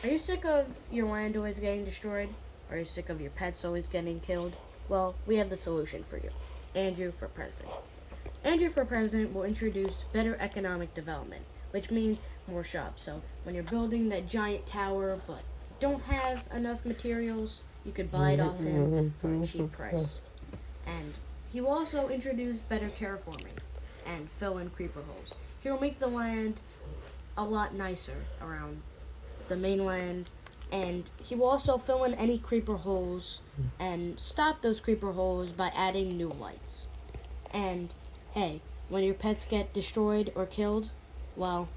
Are you sick of your land always getting destroyed? Are you sick of your pets always getting killed? Well, we have the solution for you. Andrew for President. Andrew for President will introduce better economic development, which means more shops. So when you're building that giant tower but don't have enough materials, you could buy it off him for a cheap price. And he will also introduce better terraforming and fill in creeper holes. He will make the land a lot nicer around the mainland, and he will also fill in any creeper holes and stop those creeper holes by adding new lights. And hey, when your pets get destroyed or killed, well,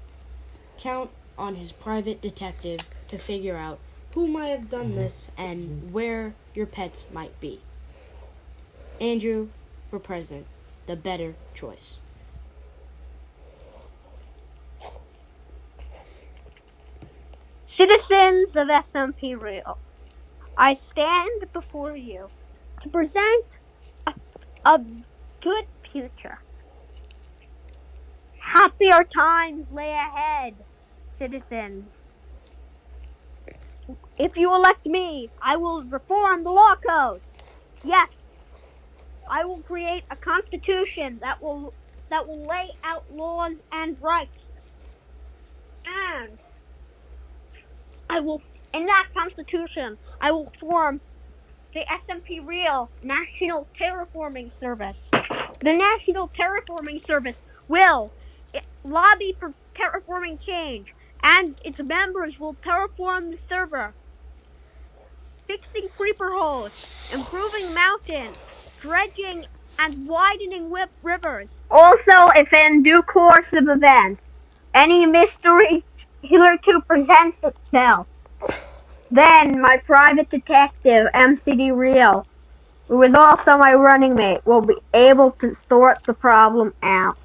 count on his private detective to figure out who might have done this and where your pets might be. Andrew for President, the better choice. Citizens of SMP REEL, I stand before you to present a good future. Happier times lay ahead, citizens. If you elect me, I will reform the law code. Yes, I will create a constitution that will lay out laws and rights. And in that constitution, I will form the SMP REEL National Terraforming Service. The National Terraforming Service will lobby for terraforming change, and its members will terraform the server, fixing creeper holes, improving mountains, dredging and widening rivers. Also, if in due course of events, any mystery hitherto presents itself, then my private detective, MCD REEL, who is also my running mate, will be able to sort the problem out.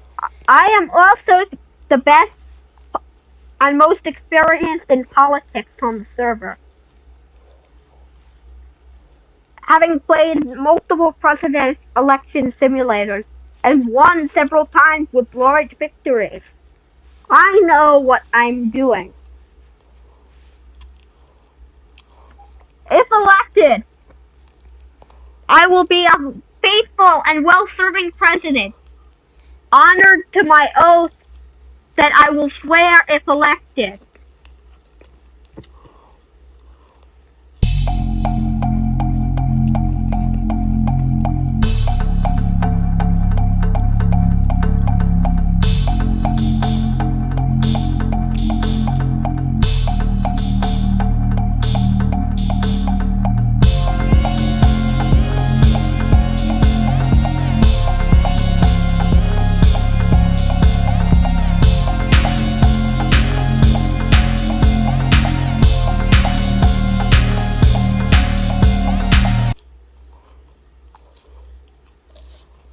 I am also the best and most experienced in politics on the server, having played multiple president election simulators and won several times with large victories. I know what I'm doing. If elected, I will be a faithful and well-serving president, honored to my oath that I will swear if elected.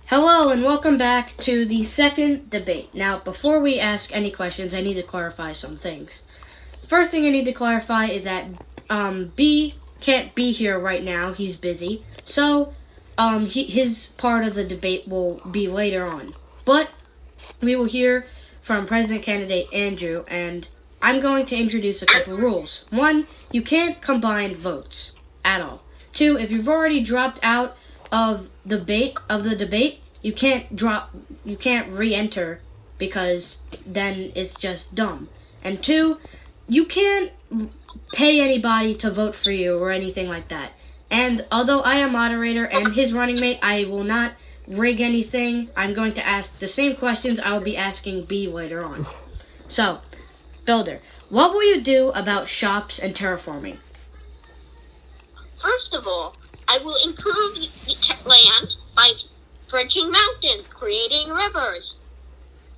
Hello and welcome back to the second debate. Now, before we ask any questions, I need to clarify some things. First thing I need to clarify is that B can't be here right now. He's busy. So, his part of the debate will be later on. But we will hear from President candidate Andrew, and I'm going to introduce a couple rules. 1, you can't combine votes at all. 2, if you've already dropped out of the debate, you can't re-enter because then it's just dumb. And 2, you can't pay anybody to vote for you or anything like that. And although I am moderator and his running mate, I will not rig anything. I'm going to ask the same questions I will be asking B later on. So, Builder, what will you do about shops and terraforming? First of all, I will improve the land by dredging mountains, creating rivers,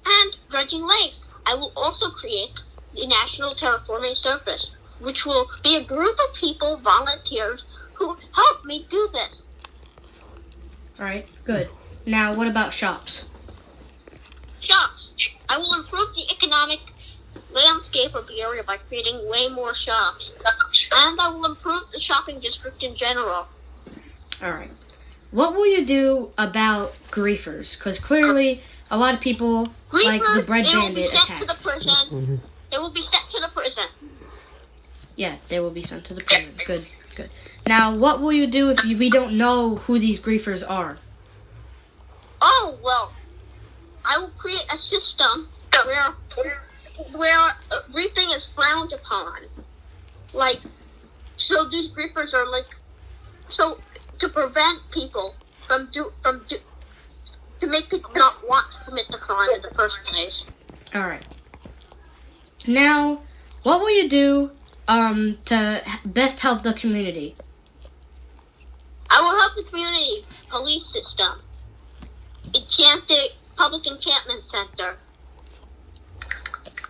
and dredging lakes. I will also create the National Terraforming Service, which will be a group of people, volunteers, who help me do this. Alright, good. Now, what about shops? Shops. I will improve the economic landscape of the area by creating way more shops. And I will improve the shopping district in general. Alright. What will you do about griefers? Because clearly, a lot of people, like the Bread Bandit, attack. They will be sent to the prison. Yeah, they will be sent to the prison. Good, good. Now, what will you do if we don't know who these griefers are? Oh, well, I will create a system where griefing is frowned upon. Like, so these griefers are like, so to prevent people to make people not want to commit the crime in the first place. All right. Now, what will you do to best help the community? I will help the community police system. Public enchantment center.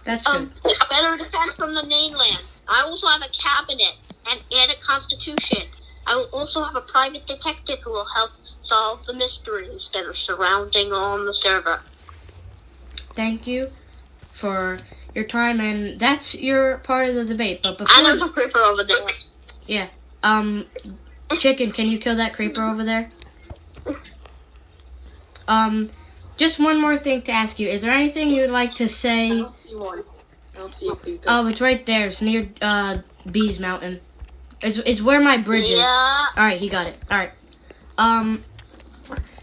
That's good. Better defense from the mainland. I also have a cabinet and a constitution. I will also have a private detective who will help solve the mysteries that are surrounding on the server. Thank you for your time, and that's your part of the debate. But before, And there's a creeper over there. Yeah. Chicken, can you kill that creeper over there? Just one more thing to ask you. Is there anything you'd like to say? I don't see one. I don't see a creeper. Oh, it's right there. It's near Bees Mountain. It's where my bridge is. All right, he got it. All right.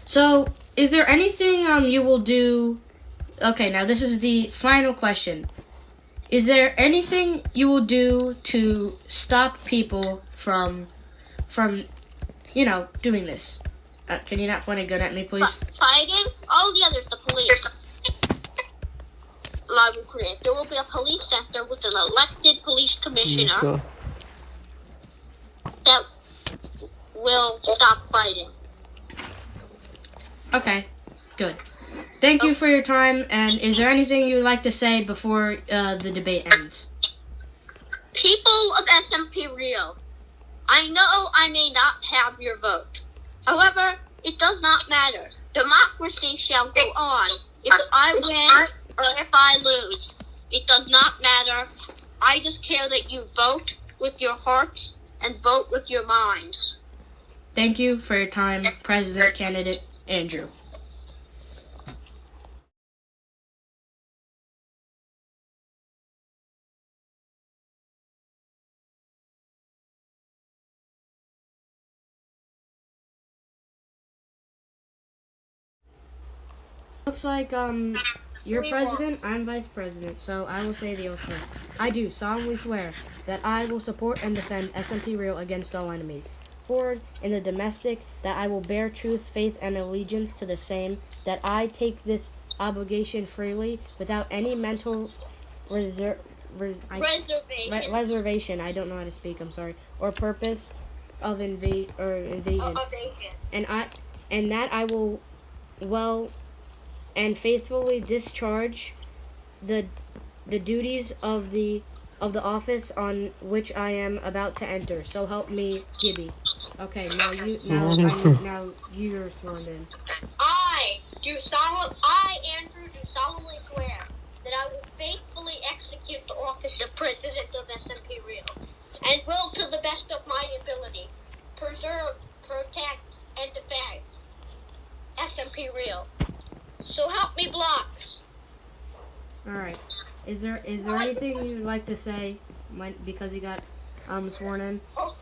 So is there anything you will do? Okay, now this is the final question. Is there anything you will do to stop people from doing this? Can you not point a gun at me, please? Fighting? Oh, yeah, there's the police. I will create. There will be a police center with an elected police commissioner that will stop fighting. Okay, good. Thank you for your time, and is there anything you'd like to say before the debate ends? People of SMP REEL, I know I may not have your vote. However, it does not matter. Democracy shall go on. If I win or if I lose, it does not matter. I just care that you vote with your hearts and vote with your minds. Thank you for your time, President Candidate Andrew. Looks like you're president, I'm vice president, so I will say the oath first. I do solemnly swear that I will support and defend SMP REEL against all enemies. Forward in the domestic, that I will bear truth, faith, and allegiance to the same, that I take this obligation freely without any mental reservation. I don't know how to speak, I'm sorry. Or purpose of invasion. And that I will well and faithfully discharge the duties of the office on which I am about to enter. So help me, Gibby. Okay, now you're sworn in. I, Andrew, do solemnly swear that I will faithfully execute the office of President of SMP REEL and will, to the best of my ability, preserve, protect, and defend SMP REEL. So help me, Blocks. All right. Is there anything you'd like to say, because you got sworn in? Oh,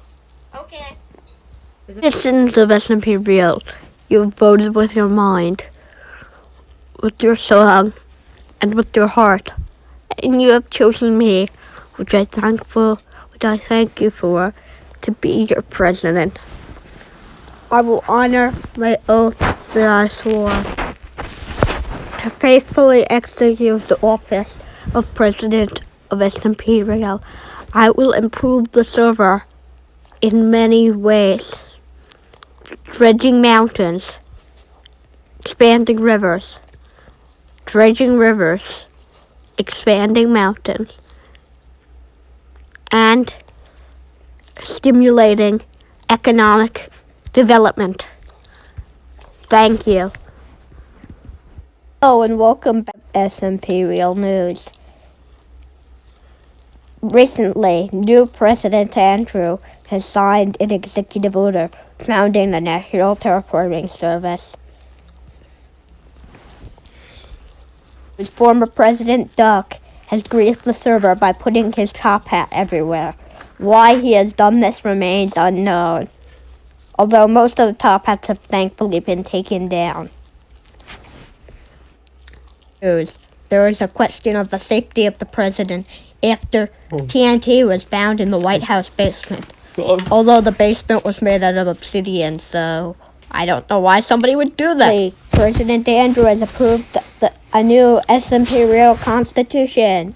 okay. Citizens of SMP REEL, you voted with your mind, with your soul, and with your heart, and you have chosen me, which I thank you for, to be your president. I will honor my oath that I swore to faithfully execute the office of President of SMP REEL. I will improve the server in many ways. Dredging mountains, expanding rivers, dredging rivers, expanding mountains, and stimulating economic development. Thank you. Hello and welcome back to SMP REEL News. Recently, new President Andrew has signed an executive order founding the National Terraforming Service. His former President Duck has greased the server by putting his top hat everywhere. Why he has done this remains unknown, although most of the top hats have thankfully been taken down. There is a question of the safety of the president after TNT was found in the White House basement. Although the basement was made out of obsidian, so I don't know why somebody would do that. President Andrew has approved a new SMP REEL Constitution.